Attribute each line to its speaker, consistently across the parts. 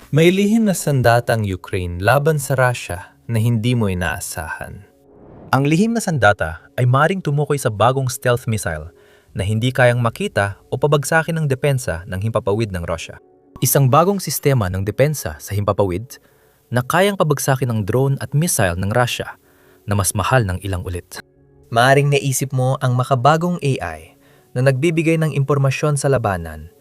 Speaker 1: May lihim na sandata ang Ukraine laban sa Russia na hindi mo inaasahan.
Speaker 2: Ang lihim na sandata ay maring tumukoy sa bagong stealth missile na hindi kayang makita o pabagsakin ng depensa ng himpapawid ng Russia. Isang bagong sistema ng depensa sa himpapawid na kayang pabagsakin ng drone at missile ng Russia na mas mahal ng ilang ulit. Maaring naisip mo ang makabagong AI na nagbibigay ng impormasyon sa labanan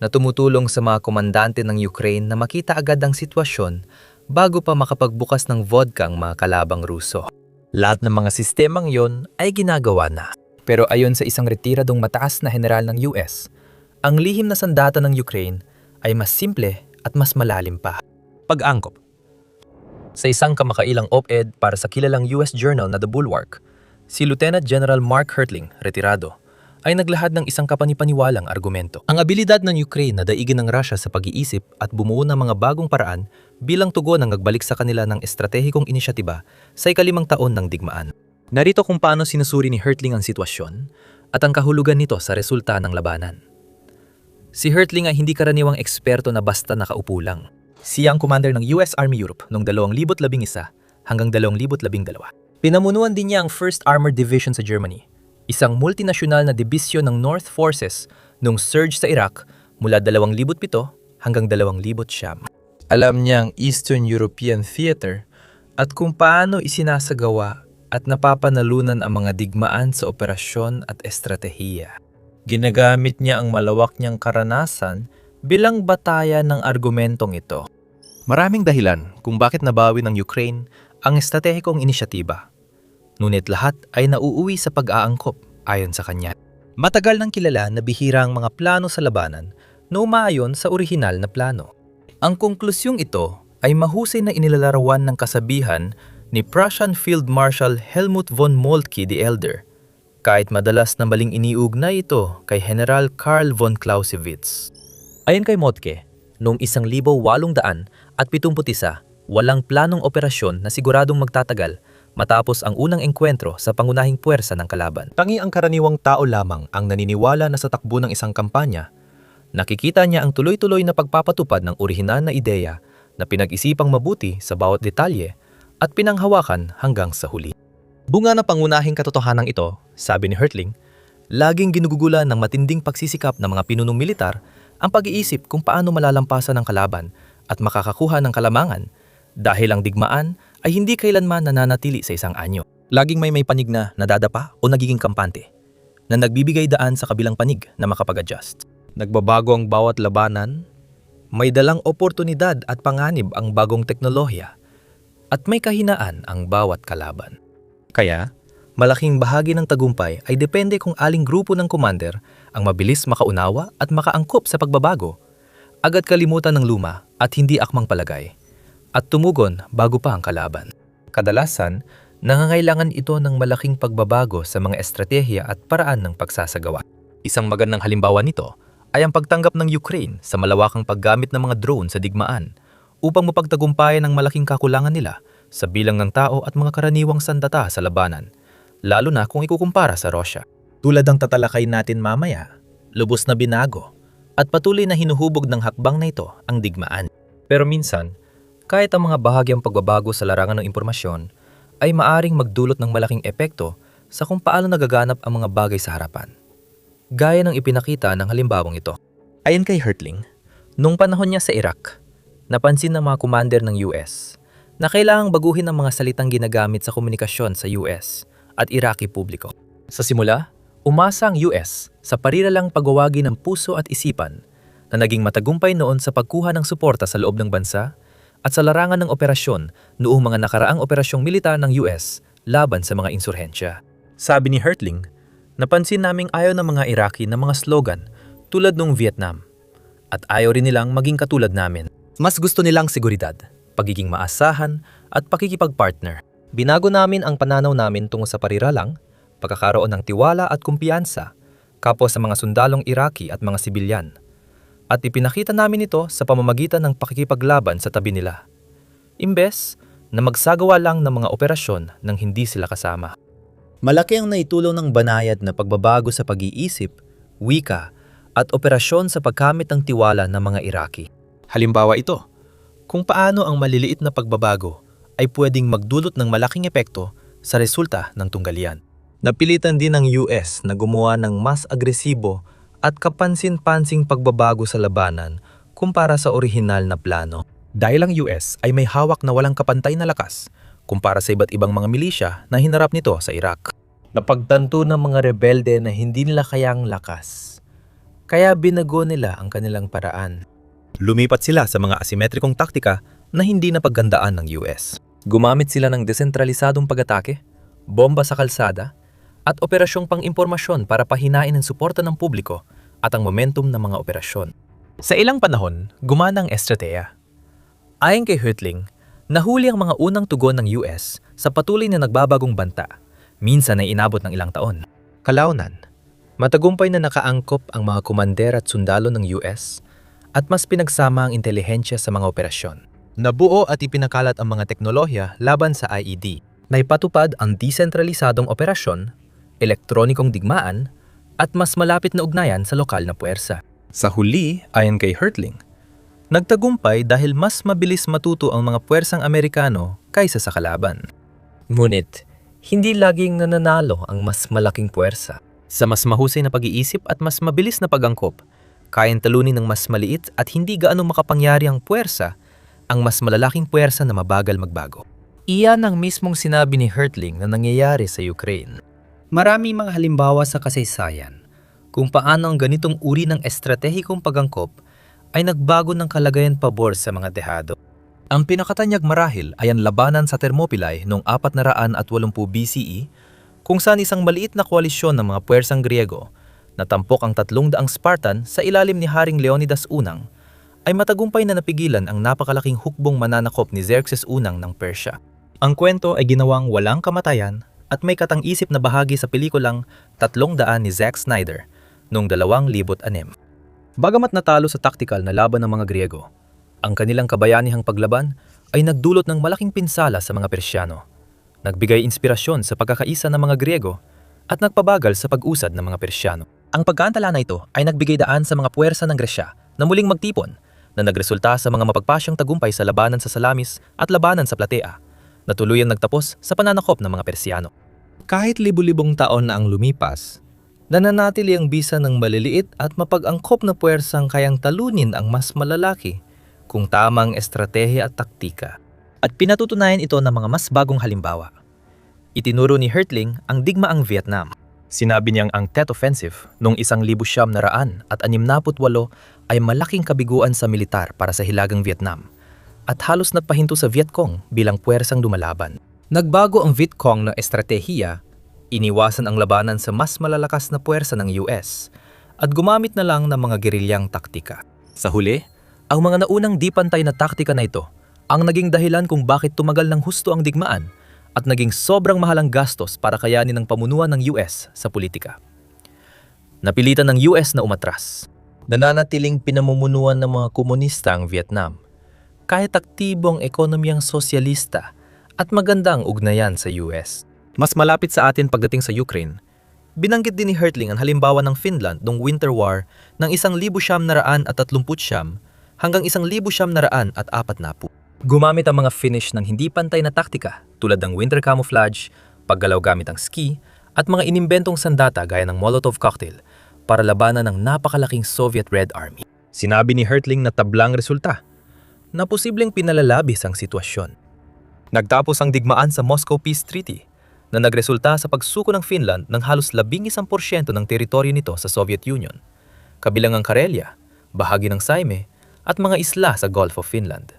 Speaker 2: na tumutulong sa mga komandante ng Ukraine na makita agad ang sitwasyon bago pa makapagbukas ng vodka ang mga kalabang Ruso. Lahat ng mga sistemang yon ay ginagawa na. Pero ayon sa isang retiradong mataas na general ng US, ang lihim na sandata ng Ukraine ay mas simple at mas malalim pa. Pag-angkop. Sa isang kamakailang op-ed para sa kilalang US journal na The Bulwark, si Lieutenant General Mark Hertling, retirado, ay naglahad ng isang kapanipaniwalang argumento. Ang abilidad ng Ukraine na daigin ng Russia sa pag-iisip at bumuo ng mga bagong paraan bilang tugon ng nagbalik sa kanila ng estratehikong inisyatiba sa ikalimang taon ng digmaan. Narito kung paano sinusuri ni Hertling ang sitwasyon at ang kahulugan nito sa resulta ng labanan. Si Hertling ay hindi karaniwang eksperto na basta nakaupo lang. Siya ang commander ng US Army Europe noong 2011 hanggang 2012. Pinamunuan din niya ang 1st Armored Division sa Germany, isang multinasyonal na dibisyon ng North Forces nung surge sa Iraq mula 2007 hanggang 2009. Alam niya ang Eastern European Theater at kung paano isinasagawa at napapanalunan ang mga digmaan sa operasyon at estratehiya. Ginagamit niya ang malawak niyang karanasan bilang batayan ng argumentong ito. Maraming dahilan kung bakit nabawi ng Ukraine ang estratehikong inisyatiba. Ngunit lahat ay nauuwi sa pag-aangkop ayon sa kanya. Matagal nang kilala na bihira ang mga plano sa labanan na umaayon sa orihinal na plano. Ang konklusyong ito ay mahusay na inilalarawan ng kasabihan ni Prussian Field Marshal Helmut von Moltke the Elder, kahit madalas na maling iniugnay ito kay General Karl von Clausewitz. Ayon kay Moltke, noong 1871, walang planong operasyon na siguradong magtatagal matapos ang unang engkwentro sa pangunahing puwersa ng kalaban. Tangi ang karaniwang tao lamang ang naniniwala na sa takbo ng isang kampanya, nakikita niya ang tuloy-tuloy na pagpapatupad ng orihinal na ideya na pinag-isipang mabuti sa bawat detalye at pinanghawakan hanggang sa huli. Bunga ng pangunahing katotohanan ito, sabi ni Hertling, laging ginugugulan ng matinding pagsisikap ng mga pinunong militar ang pag-iisip kung paano malalampasan ng kalaban at makakakuha ng kalamangan dahil ang digmaan ay hindi kailanman nananatili sa isang anyo. Laging may panig na nadadapa o nagiging kampante na nagbibigay daan sa kabilang panig na makapag-adjust. Nagbabago ang bawat labanan, may dalang oportunidad at panganib ang bagong teknolohiya at may kahinaan ang bawat kalaban. Kaya, malaking bahagi ng tagumpay ay depende kung aling grupo ng commander ang mabilis makaunawa at makaangkop sa pagbabago, agad kalimutan ng luma at hindi akmang palagay, at tumugon bago pa ang kalaban. Kadalasan, nangangailangan ito ng malaking pagbabago sa mga estratehiya at paraan ng pagsasagawa. Isang magandang halimbawa nito ay ang pagtanggap ng Ukraine sa malawakang paggamit ng mga drone sa digmaan upang mapagtagumpayan ang malaking kakulangan nila sa bilang ng tao at mga karaniwang sandata sa labanan, lalo na kung ikukumpara sa Russia. Tulad ng tatalakay natin mamaya, lubos na binago at patuloy na hinuhubog ng hakbang na ito ang digmaan. Pero minsan, kahit ang mga bahagyang pagbabago sa larangan ng impormasyon ay maaring magdulot ng malaking epekto sa kung paano nagaganap ang mga bagay sa harapan. Gaya ng ipinakita ng halimbawang ito. Ayon kay Hertling, nung panahon niya sa Iraq, napansin ng mga commander ng US na kailangang baguhin ang mga salitang ginagamit sa komunikasyon sa US at Iraqi publiko. Sa simula, umasa ang US sa pariralang pagwawagi ng puso at isipan na naging matagumpay noon sa pagkuha ng suporta sa loob ng bansa at sa larangan ng operasyon noong mga nakaraang operasyong militar ng US laban sa mga insurhensya. Sabi ni Hertling, napansin naming ayaw ng mga Iraqi na mga slogan tulad nung Vietnam at ayaw rin nilang maging katulad namin. Mas gusto nilang seguridad, pagiging maasahan at pakikipagpartner. Binago namin ang pananaw namin tungo sa pariralang, pagkakaroon ng tiwala at kumpiyansa kapwa sa mga sundalong Iraqi at mga sibilyan. At ipinakita namin ito sa pamamagitan ng pakikipaglaban sa tabi nila, imbes na magsagawa lang ng mga operasyon nang hindi sila kasama. Malaki ang naitulong ng banayad na pagbabago sa pag-iisip, wika, at operasyon sa pagkamit ng tiwala ng mga Iraqi. Halimbawa ito, kung paano ang maliliit na pagbabago ay pwedeng magdulot ng malaking epekto sa resulta ng tunggalian.
Speaker 1: Napilitan din ng US na gumawa ng mas agresibo at kapansin-pansing pagbabago sa labanan kumpara sa orihinal na plano.
Speaker 2: Dahil ang US ay may hawak na walang kapantay na lakas kumpara sa iba't ibang mga milisya na hinarap nito sa Iraq. Napagtanto ng mga rebelde na hindi nila kayang lakas. Kaya binago nila ang kanilang paraan. Lumipat sila sa mga asimetrikong taktika na hindi napaghandaan ng US. Gumamit sila ng desentralisadong pag-atake, bomba sa kalsada, at operasyong pang-impormasyon para pahinain ang suporta ng publiko at ang momentum ng mga operasyon. Sa ilang panahon, gumana ang estratehiya. Ayon kay Hertling, nahuli ang mga unang tugon ng US sa patuloy na nagbabagong banta, minsan ay inabot ng ilang taon. Kalaunan, matagumpay na nakaangkop ang mga komander at sundalo ng US at mas pinagsama ang intelihensya sa mga operasyon. Nabuo at ipinakalat ang mga teknolohiya laban sa IED. Naipatupad ang desentralisadong operasyon, elektronikong digmaan, at mas malapit na ugnayan sa lokal na puwersa. Sa huli, ayon kay Hertling, nagtagumpay dahil mas mabilis matuto ang mga puwersang Amerikano kaysa sa kalaban. Ngunit, hindi laging nananalo ang mas malaking puwersa. Sa mas mahusay na pag-iisip at mas mabilis na pag-angkop, kayang talunin ng mas maliit at hindi gaano makapangyari ang puwersa ang mas malalaking puwersa na mabagal magbago. Iyan ang mismong sinabi ni Hertling na nangyayari sa Ukraine. Maraming mga halimbawa sa kasaysayan kung paano ang ganitong uri ng estratehikong pag-angkop ay nagbago ng kalagayan pabor sa mga dehado. Ang pinakatanyag marahil ay ang labanan sa Thermopylae noong 480 BCE kung saan isang maliit na koalisyon ng mga puwersang Griego na tampok ang 300 Spartan sa ilalim ni Haring Leonidas I ay matagumpay na napigilan ang napakalaking hukbong mananakop ni Xerxes I ng Persya. Ang kwento ay ginawang walang kamatayan at may katang-isip na bahagi sa pelikulang 300 ni Zack Snyder noong 2006. Bagamat natalo sa taktikal na laban ng mga Griego, ang kanilang kabayanihang paglaban ay nagdulot ng malaking pinsala sa mga Persyano, nagbigay inspirasyon sa pagkakaisa ng mga Griego at nagpabagal sa pag-usad ng mga Persyano. Ang pagkaantala na ito ay nagbigay daan sa mga puwersa ng Gresya na muling magtipon na nagresulta sa mga mapagpasyang tagumpay sa labanan sa Salamis at labanan sa Platea na tuluyang nagtapos sa pananakop ng mga Persyano. Kahit libu-libong taon na ang lumipas, nananatili ang bisa ng maliliit at mapag-angkop na puwersang kayang talunin ang mas malalaki kung tamang estratehiya at taktika. At pinatutunayan ito ng mga mas bagong halimbawa. Itinuro ni Hertling ang digmaang Vietnam. Sinabi niyang ang Tet Offensive noong 1968 ay malaking kabiguan sa militar para sa hilagang Vietnam at halos napahinto sa Vietcong bilang puwersang lumalaban. Nagbago ang Vietcong na estratehiya, iniwasan ang labanan sa mas malalakas na puwersa ng US at gumamit na lang ng mga gerilyang taktika. Sa huli, ang mga naunang di pantay na taktika na ito ang naging dahilan kung bakit tumagal ng husto ang digmaan at naging sobrang mahalang gastos para kayanin ang pamunuan ng US sa politika. Napilitan ng US na umatras. Nananatiling pinamumunuan ng mga komunista ang Vietnam, kahit aktibong ekonomiyang sosyalista at magandang ugnayan sa US. Mas malapit sa atin pagdating sa Ukraine, binanggit din ni Hertling ang halimbawa ng Finland noong Winter War ng 1939 hanggang 1940. Gumamit ang mga Finnish ng hindi pantay na taktika tulad ng winter camouflage, paggalaw gamit ang ski, at mga inimbentong sandata gaya ng Molotov cocktail para labanan ng napakalaking Soviet Red Army. Sinabi ni Hertling na tablang resulta na posibleng pinalalabis ang sitwasyon. Nagtapos ang digmaan sa Moscow Peace Treaty na nagresulta sa pagsuko ng Finland ng halos 11% ng teritoryo nito sa Soviet Union, kabilang ang Karelia, bahagi ng Saime, at mga isla sa Gulf of Finland.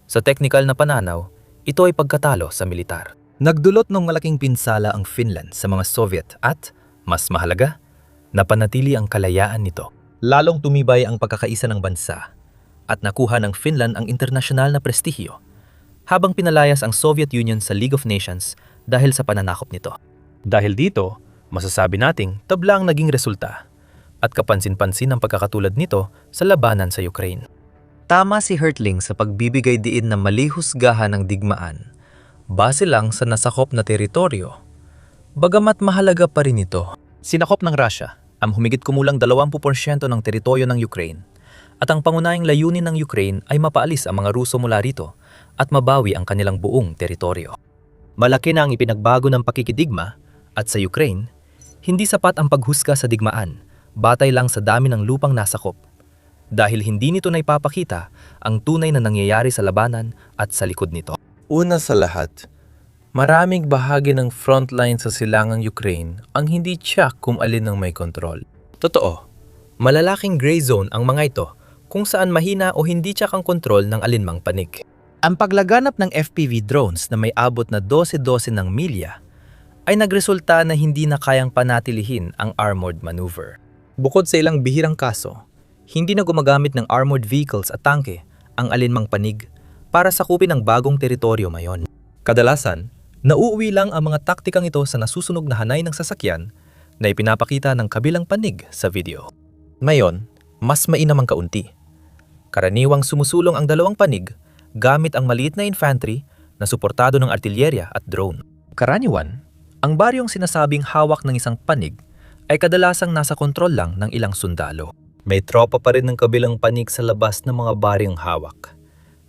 Speaker 2: Sa teknikal na pananaw, ito ay pagkatalo sa militar. Nagdulot ng malaking pinsala ang Finland sa mga Soviet at, mas mahalaga, napanatili ang kalayaan nito. Lalong tumibay ang pagkakaisa ng bansa at nakuha ng Finland ang internasyonal na prestihyo habang pinalayas ang Soviet Union sa League of Nations dahil sa pananakop nito. Dahil dito, masasabi nating tabla ang naging resulta at kapansin-pansin ang pagkakatulad nito sa labanan sa Ukraine. Tama si Hertling sa pagbibigay diin na mali husgahan ng digmaan base lang sa nasakop na teritoryo. Bagamat mahalaga pa rin ito, sinakop ng Russia ang humigit kumulang 20% ng teritoryo ng Ukraine At ang pangunahing layunin ng Ukraine ay mapaalis ang mga Ruso mula rito at mabawi ang kanilang buong teritoryo. Malaki na ang ipinagbago ng pakikidigma at sa Ukraine, hindi sapat ang paghusga sa digmaan batay lang sa dami ng lupang nasakop dahil hindi nito naipapakita ang tunay na nangyayari sa labanan at sa likod nito.
Speaker 3: Una sa lahat, maraming bahagi ng frontline sa silangang Ukraine ang hindi tiyak kung alin ang may kontrol.
Speaker 2: Totoo, malalaking gray zone ang mga ito kung saan mahina o hindi tiyak ang kontrol ng alinmang panig. Ang paglaganap ng FPV drones na may abot na 12-12 ng milya ay nagresulta na hindi na kayang panatilihin ang armored maneuver. Bukod sa ilang bihirang kaso, hindi na gumagamit ng armored vehicles at tangke ang alinmang panig para sakupin ang bagong teritoryo mayon. Kadalasan, nauuwi lang ang mga taktikang ito sa nasusunog na hanay ng sasakyan na ipinapakita ng kabilang panig sa video. Ngayon, mas mainam ang kaunti. Karaniwang sumusulong ang dalawang panig gamit ang maliit na infantry na suportado ng artilyerya at drone. Karaniwan, ang baryong sinasabing hawak ng isang panig ay kadalasang nasa kontrol lang ng ilang sundalo. May tropa pa rin ng kabilang panig sa labas ng mga baryong hawak.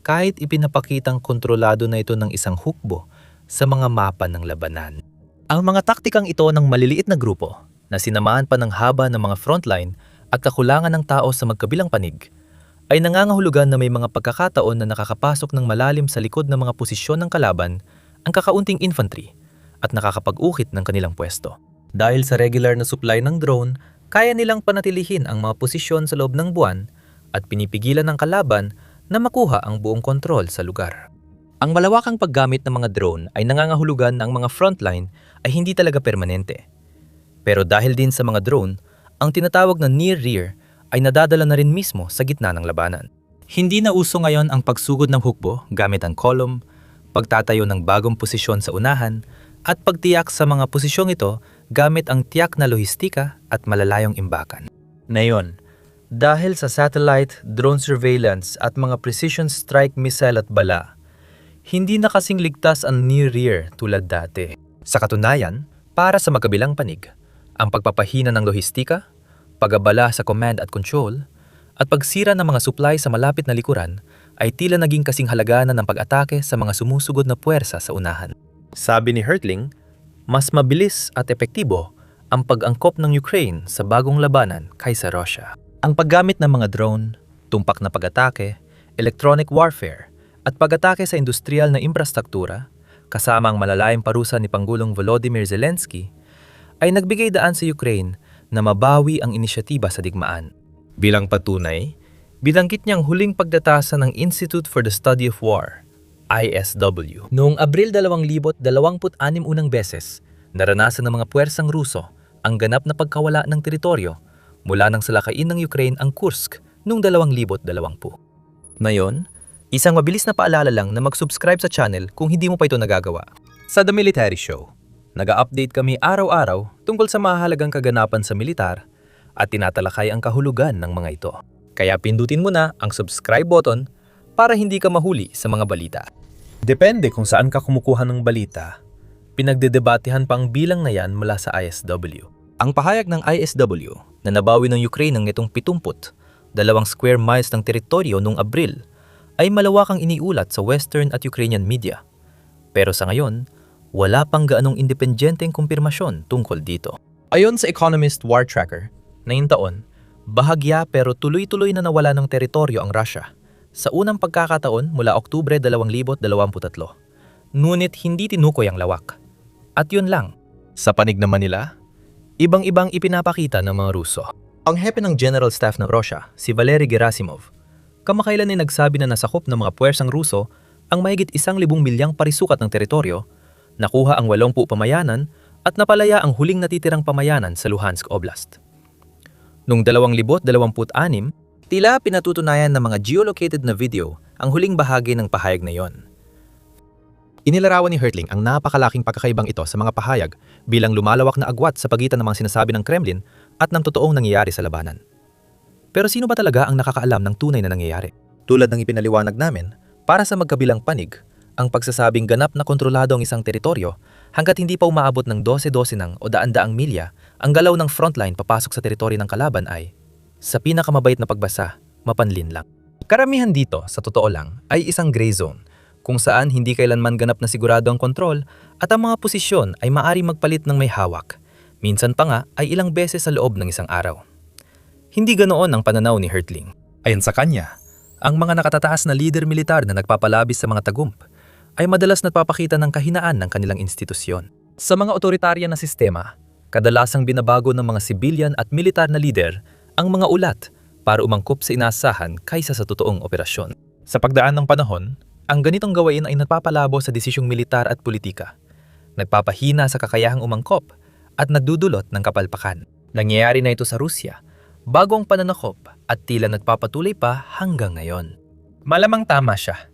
Speaker 2: Kahit ipinapakitang kontrolado na ito ng isang hukbo sa mga mapa ng labanan. Ang mga taktikang ito ng maliliit na grupo na sinamahan pa ng haba ng mga frontline at kakulangan ng tao sa magkabilang panig ay nangangahulugan na may mga pagkakataon na nakakapasok ng malalim sa likod ng mga posisyon ng kalaban ang kakaunting infantry at nakakapag-ukit ng kanilang pwesto. Dahil sa regular na supply ng drone, kaya nilang panatilihin ang mga posisyon sa loob ng buwan at pinipigilan ng kalaban na makuha ang buong kontrol sa lugar. Ang malawakang paggamit ng mga drone ay nangangahulugan na ang mga frontline ay hindi talaga permanente. Pero dahil din sa mga drone, ang tinatawag na near-rear ay nadadala na rin mismo sa gitna ng labanan. Hindi na uso ngayon ang pagsugod ng hukbo gamit ang column, pagtatayo ng bagong posisyon sa unahan, at pagtiyak sa mga posisyong ito gamit ang tiyak na lohistika at malalayong imbakan. Ngayon, dahil sa satellite, drone surveillance at mga precision strike missile at bala, hindi na kasing ligtas ang near-rear tulad dati. Sa katunayan, para sa magkabilang panig, ang pagpapahina ng lohistika, pag-abala sa command at control, at pagsira ng mga supply sa malapit na likuran ay tila naging kasing halaga na ng pag-atake sa mga sumusugod na puwersa sa unahan. Sabi ni Hertling, mas mabilis at epektibo ang pag-angkop ng Ukraine sa bagong labanan kaysa Russia. Ang paggamit ng mga drone, tumpak na pag-atake, electronic warfare, at pag-atake sa industrial na infrastruktura, kasama ang malalayang parusa ni Pangulong Volodymyr Zelensky, ay nagbigay daan sa Ukraine na mabawi ang inisyatiba sa digmaan. Bilang patunay, binanggit niyang huling pagdatasa ng Institute for the Study of War, ISW. Noong Abril 2026 unang beses, naranasan ng mga puwersang Ruso ang ganap na pagkawala ng teritoryo mula nang salakain ng Ukraine ang Kursk noong 2020. Ngayon, isang mabilis na paalala lang na mag-subscribe sa channel kung hindi mo pa ito nagagawa. Sa The Military Show, nag-a-update kami araw-araw tungkol sa mahalagang kaganapan sa militar at tinatalakay ang kahulugan ng mga ito. Kaya pindutin mo na ang subscribe button para hindi ka mahuli sa mga balita. Depende kung saan ka kumukuha ng balita. Pinagdedebatehan pa ang bilang na yan mula sa ISW. Ang pahayag ng ISW na nabawi ng Ukraine ng nitong 70, 2 square miles ng teritoryo noong Abril, ay malawakang iniulat sa Western at Ukrainian media. Pero sa ngayon, wala pang gaanong independenteng kumpirmasyon tungkol dito. Ayon sa Economist War Tracker, ngayong taon, bahagya pero tuloy-tuloy na nawala ng teritoryo ang Russia sa unang pagkakataon mula Oktubre 2023. Ngunit hindi tinukoy ang lawak. At yun lang. Sa panig naman nila, ibang-ibang ipinapakita ng mga Ruso. Ang hepe ng General Staff ng Russia, si Valery Gerasimov, kamakailan ay nagsabi na nasakop ng mga puwersang Ruso ang mahigit 1,000 milyang parisukat ng teritoryo, nakuha ang 80 pamayanan at napalaya ang huling natitirang pamayanan sa Luhansk Oblast. Noong 2026, tila pinatutunayan ng mga geolocated na video ang huling bahagi ng pahayag na yon. Inilarawan ni Hertling ang napakalaking pagkakaibang ito sa mga pahayag bilang lumalawak na agwat sa pagitan ng mga sinasabi ng Kremlin at ng totoong nangyayari sa labanan. Pero sino ba talaga ang nakakaalam ng tunay na nangyayari? Tulad ng ipinaliwanag namin, para sa magkabilang panig, ang pagsasabing ganap na kontrolado ang isang teritoryo hanggat hindi pa umaabot ng 12-12 ng o daan-daang milya ang galaw ng frontline papasok sa teritoryo ng kalaban ay, sa pinakamabait na pagbasa, mapanlin lang. Karamihan dito, sa totoo lang, ay isang gray zone, kung saan hindi kailanman ganap na sigurado ang kontrol at ang mga posisyon ay maari magpalit ng may hawak. Minsan pa nga ay ilang beses sa loob ng isang araw. Hindi ganoon ang pananaw ni Hertling. Ayon sa kanya, ang mga nakatataas na lider militar na nagpapalabis sa mga tagump ay madalas nagpapakita ng kahinaan ng kanilang institusyon. Sa mga otoritarya na sistema, kadalasang binabago ng mga sibilyan at militar na lider ang mga ulat para umangkop sa inaasahan kaysa sa totoong operasyon. Sa pagdaan ng panahon, ang ganitong gawain ay nagpapalabo sa desisyong militar at politika, nagpapahina sa kakayahang umangkop at nagdudulot ng kapalpakan. Nangyayari na ito sa Rusya, bago ang pananakop at tila nagpapatuloy pa hanggang ngayon. Malamang tama siya,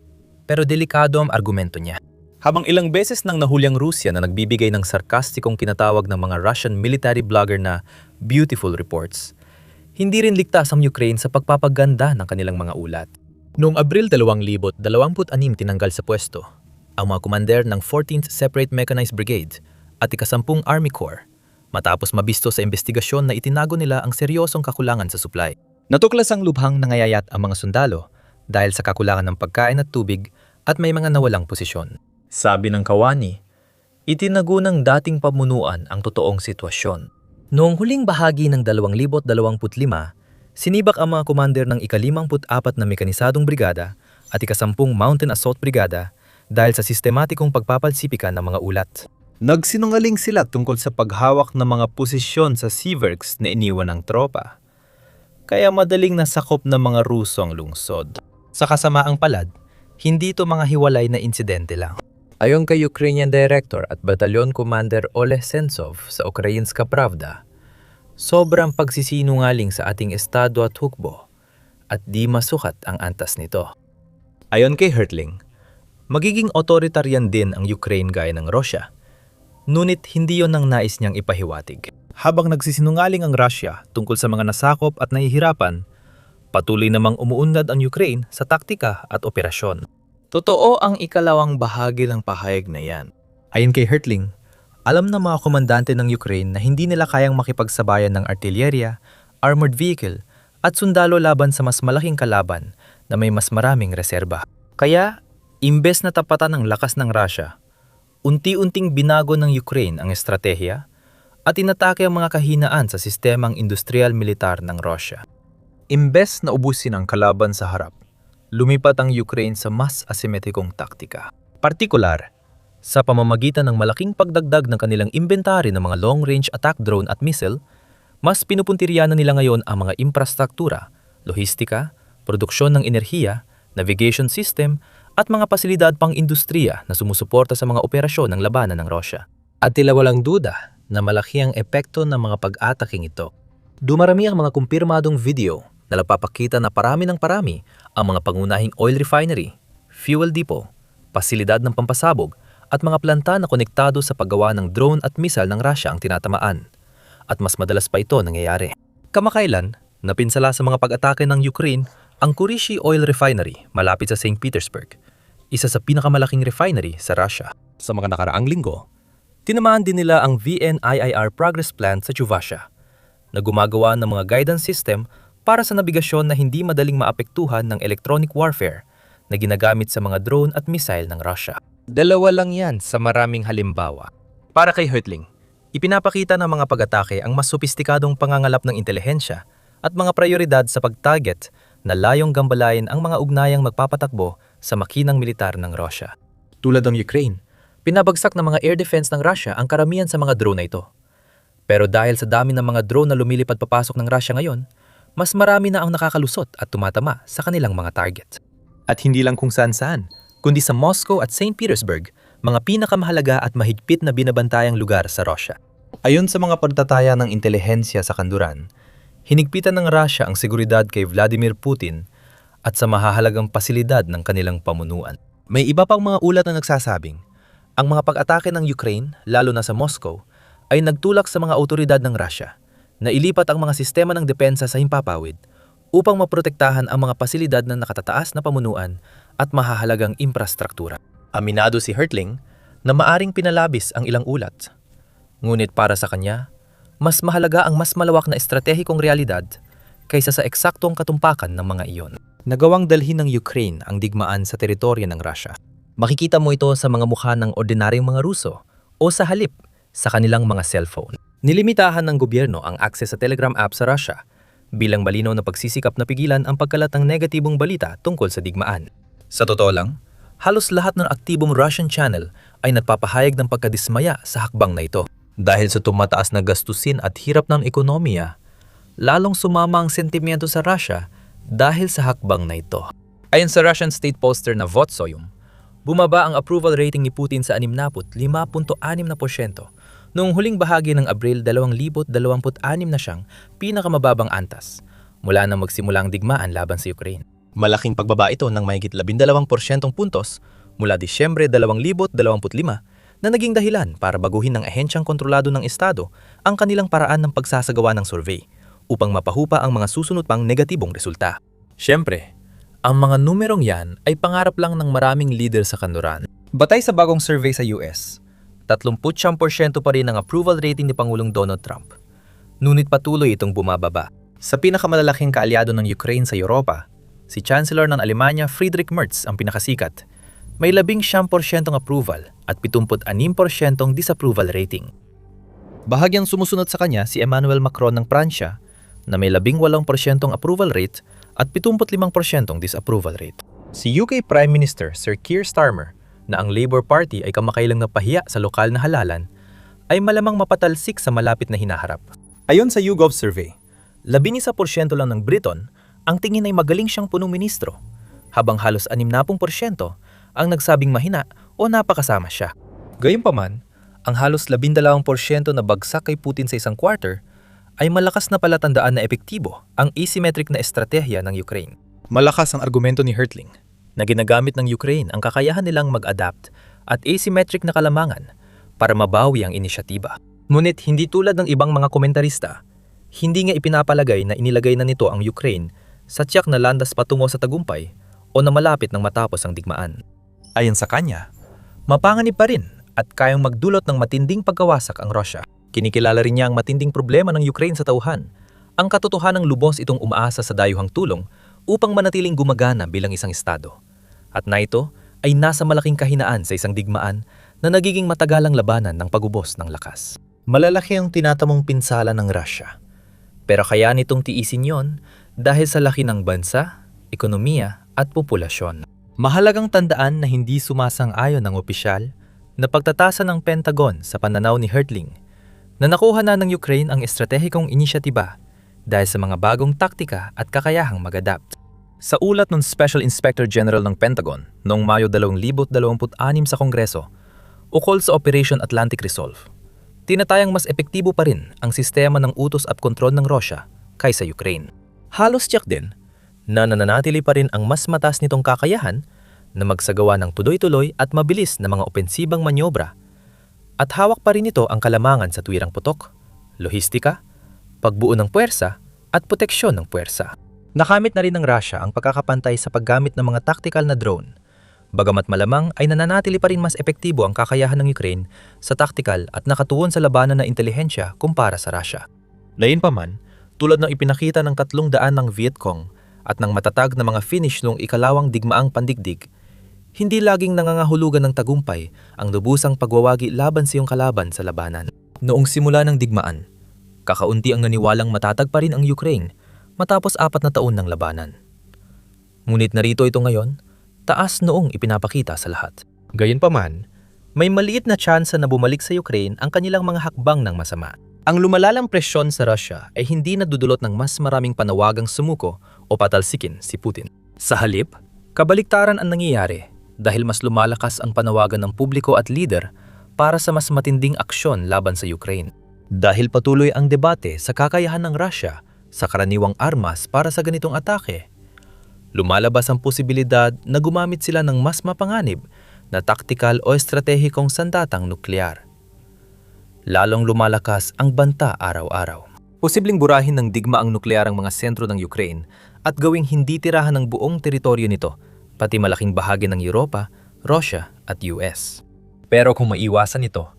Speaker 2: pero delikado ang argumento niya. Habang ilang beses nang nahuli ang Rusya na nagbibigay ng sarkastikong kinatawag ng mga Russian military blogger na beautiful reports, hindi rin ligtas ang Ukraine sa pagpapaganda ng kanilang mga ulat. Noong Abril 2026 tinanggal sa pwesto ang mga commander ng 14th Separate Mechanized Brigade at ika-10 Army Corps matapos mabisto sa investigasyon na itinago nila ang seryosong kakulangan sa supply. Natuklas ang lubhang nangayayat ang mga sundalo dahil sa kakulangan ng pagkain at tubig at may mga nawalang posisyon. Sabi ng kawani, itinago ng dating pamunuan ang totoong sitwasyon. Noong huling bahagi ng 2025, sinibak ang mga commander ng ika-54 na Mekanisadong Brigada at ika-10 Mountain Assault Brigada dahil sa sistematikong pagpapalsipikan ng mga ulat. Nagsinungaling sila tungkol sa paghawak ng mga posisyon sa Siversk na iniwan ng tropa. Kaya madaling nasakop ng mga Ruso ang lungsod. Sa kasamaang palad, hindi ito mga hiwalay na insidente lang. Ayon kay Ukrainian Director at Batalyon Commander Oleg Sentsov sa Ukrayinska Pravda, sobrang pagsisinungaling sa ating estado at hukbo at di masukat ang antas nito. Ayon kay Hertling, magiging authoritarian din ang Ukraine gaya ng Russia, ngunit hindi yon ang nais niyang ipahiwatig. Habang nagsisinungaling ang Russia tungkol sa mga nasakop at nahihirapan, patuloy namang umuunlad ang Ukraine sa taktika at operasyon. Totoo ang ikalawang bahagi ng pahayag na yan. Ayon kay Hertling, alam ng mga komandante ng Ukraine na hindi nila kayang makipagsabayan ng artilyerya, armored vehicle, at sundalo laban sa mas malaking kalaban na may mas maraming reserba. Kaya, imbes na tapatan ang lakas ng Russia, unti-unting binago ng Ukraine ang estratehiya at inatake ang mga kahinaan sa sistemang industrial-militar ng Russia. Imbes na ubusin ang kalaban sa harap, lumipat ang Ukraine sa mas asimetrikong taktika. Partikular, sa pamamagitan ng malaking pagdagdag ng kanilang inventory ng mga long-range attack drone at missile, mas pinupuntiryanan nila ngayon ang mga infrastruktura, lohistika, produksyon ng enerhiya, navigation system, at mga pasilidad pang industriya na sumusuporta sa mga operasyon ng labanan ng Russia. At tila walang duda na malaki ang epekto ng mga pag-ataking ito. Dumarami ang mga kumpirmadong video na nagpapakita na parami ng parami ang mga pangunahing oil refinery, fuel depot, pasilidad ng pampasabog at mga planta na konektado sa paggawa ng drone at missile ng Russia ang tinatamaan. At mas madalas pa ito nangyayari. Kamakailan, napinsala sa mga pag-atake ng Ukraine ang Kurishi Oil Refinery malapit sa St. Petersburg, isa sa pinakamalaking refinery sa Russia. Sa mga nakaraang linggo, tinamaan din nila ang VNIIR Progress Plant sa Chuvasha na gumagawa ng mga guidance system para sa nabigasyon na hindi madaling maapektuhan ng electronic warfare na ginagamit sa mga drone at missile ng Russia. Dalawa lang yan sa maraming halimbawa. Para kay Hertling, ipinapakita ng mga pag-atake ang mas sopistikadong pangangalap ng intelihensya at mga prioridad sa pag-target na layong gambalain ang mga ugnayang magpapatakbo sa makinang militar ng Russia. Tulad ng Ukraine, pinabagsak ng mga air defense ng Russia ang karamihan sa mga drone na ito. Pero dahil sa dami ng mga drone na lumilipad papasok ng Russia ngayon, mas marami na ang nakakalusot at tumatama sa kanilang mga target. At hindi lang kung saan-saan, kundi sa Moscow at St. Petersburg, mga pinakamahalaga at mahigpit na binabantayang lugar sa Russia. Ayon sa mga pagtataya ng intelihensya sa kanluran, hinigpitan ng Russia ang seguridad kay Vladimir Putin at sa mahahalagang pasilidad ng kanilang pamunuan. May iba pang mga ulat na nagsasabing, ang mga pag-atake ng Ukraine, lalo na sa Moscow, ay nagtulak sa mga autoridad ng Russia na ilipat ang mga sistema ng depensa sa himpapawid upang maprotektahan ang mga pasilidad na nakatataas na pamunuan at mahahalagang infrastruktura. Aminado si Hertling na maaring pinalabis ang ilang ulat. Ngunit para sa kanya, mas mahalaga ang mas malawak na estratehikong realidad kaysa sa eksaktong katumpakan ng mga iyon. Nagawang dalhin ng Ukraine ang digmaan sa teritoryo ng Russia. Makikita mo ito sa mga mukha ng ordinaryong mga Ruso o sa halip sa kanilang mga cellphone. Nilimitahan ng gobyerno ang access sa Telegram app sa Russia bilang malinaw na pagsisikap na pigilan ang pagkalat ng negatibong balita tungkol sa digmaan. Sa totoo lang, halos lahat ng aktibong Russian channel ay nagpapahayag ng pagkadismaya sa hakbang na ito. Dahil sa tumataas na gastusin at hirap ng ekonomiya, lalong sumama ang sentimiento sa Russia dahil sa hakbang na ito. Ayon sa Russian state pollster na Votsoyum, bumaba ang approval rating ni Putin sa 65.6% noong huling bahagi ng Abril 2026 na siyang pinakamababang antas mula nang magsimula ang digmaan laban sa Ukraine. Malaking pagbaba ito ng mahigit 12% puntos mula Disyembre 2025 na naging dahilan para baguhin ng ahensyang kontrolado ng Estado ang kanilang paraan ng pagsasagawa ng survey upang mapahupa ang mga susunod pang negatibong resulta. Siyempre, ang mga numerong yan ay pangarap lang ng maraming leader sa kanluran. Batay sa bagong survey sa US, 39% pa rin ang approval rating ni Pangulong Donald Trump. Ngunit patuloy itong bumababa. Sa pinakamalalaking kaalyado ng Ukraine sa Europa, si Chancellor ng Alemanya Friedrich Merz ang pinakasikat. May 19% approval at 76% disapproval rating. Bahagyang sumusunod sa kanya si Emmanuel Macron ng Pransya na may 18% approval rate at 75% disapproval rate. Si UK Prime Minister Sir Keir Starmer na ang Labour Party ay kamakailang napahiya sa lokal na halalan ay malamang mapatalsik sa malapit na hinaharap. Ayon sa YouGov survey, 11% lang ng Briton ang tingin ay magaling siyang punong ministro, habang halos 60% ang nagsabing mahina o napakasama siya. Gayunpaman, ang halos 12% na bagsak kay Putin sa isang quarter ay malakas na palatandaan na epektibo ang asymmetric na estratehiya ng Ukraine. Malakas ang argumento ni Hertling na ginagamit ng Ukraine ang kakayahan nilang mag-adapt at asymmetric na kalamangan para mabawi ang inisyatiba. Ngunit hindi tulad ng ibang mga komentarista, hindi nga ipinapalagay na inilagay na nito ang Ukraine sa tiyak na landas patungo sa tagumpay o na malapit ng matapos ang digmaan. Ayon sa kanya, mapanganib pa rin at kayang magdulot ng matinding pagkawasak ang Russia. Kinikilala rin niya ang matinding problema ng Ukraine sa tauhan, ang katotohanang lubos itong umaasa sa dayuhang tulong upang manatiling gumagana bilang isang estado. At na ito ay nasa malaking kahinaan sa isang digmaan na nagiging matagalang labanan ng pagubos ng lakas. Malalaki ang tinatamong pinsala ng Russia. Pero kaya nitong tiisin yon dahil sa laki ng bansa, ekonomiya at populasyon. Mahalagang tandaan na hindi sumasang-ayon ng opisyal na pagtatasa ng Pentagon sa pananaw ni Hertling na nakuha na ng Ukraine ang estratehikong inisyatiba dahil sa mga bagong taktika at kakayahang mag-adapt. Sa ulat ng Special Inspector General ng Pentagon noong Mayo 2026 sa Kongreso, ukol sa Operation Atlantic Resolve, tinatayang mas epektibo pa rin ang sistema ng utos at kontrol ng Russia kaysa Ukraine. Halos tiyak din na nananatili pa rin ang mas mataas nitong kakayahan na magsagawa ng tuloy-tuloy at mabilis na mga opensibang manyobra at hawak pa rin ito ang kalamangan sa tuwirang putok, lohistika, pagbuo ng puwersa at proteksyon ng puwersa. Nakamit na rin ng Russia ang pagkakapantay sa paggamit ng mga tactical na drone. Bagamat malamang ay nananatili pa rin mas epektibo ang kakayahan ng Ukraine sa tactical at nakatuon sa labanan na intelihensya kumpara sa Russia. Gayunpaman, tulad ng ipinakita ng 300 ng Vietcong at ng matatag na mga Finnish noong ikalawang digmaang pandigdig, hindi laging nangangahulugan ng tagumpay ang lubusang pagwawagi laban sa iyong kalaban sa labanan. Noong simula ng digmaan, kakaunti ang naniwalang matatag pa rin ang Ukraine matapos 4 na taon ng labanan. Ngunit narito ito ngayon, taas noong ipinapakita sa lahat. Gayunpaman, may maliit na tsansa na bumalik sa Ukraine ang kanilang mga hakbang ng masama. Ang lumalalang presyon sa Russia ay hindi nadudulot ng mas maraming panawagang sumuko o patalsikin si Putin. Sa halip, kabaliktaran ang nangyayari dahil mas lumalakas ang panawagan ng publiko at leader para sa mas matinding aksyon laban sa Ukraine. Dahil patuloy ang debate sa kakayahan ng Russia sa karaniwang armas para sa ganitong atake, lumalabas ang posibilidad na gumamit sila ng mas mapanganib na taktikal o estratehikong sandatang nuklear. Lalong lumalakas ang banta araw-araw. Posibleng burahin ng digma ang nuklearang mga sentro ng Ukraine at gawing hindi tirahan ng buong teritoryo nito, pati malaking bahagi ng Europa, Russia at US. Pero kung maiwasan ito,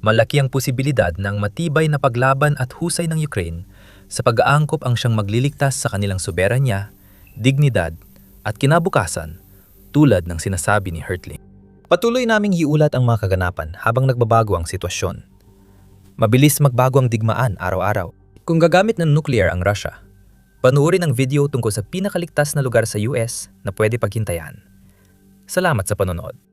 Speaker 2: malaki ang posibilidad ng matibay na paglaban at husay ng Ukraine Sa pag-aangkop ang siyang magliligtas sa kanilang soberanya, dignidad, at kinabukasan, tulad ng sinasabi ni Hertling. Patuloy naming iulat ang mga kaganapan habang nagbabago ang sitwasyon. Mabilis magbago ang digmaan araw-araw. Kung gagamit ng nuclear ang Russia, panuorin ang video tungkol sa pinakaligtas na lugar sa US na pwede paghintayan. Salamat sa panonood.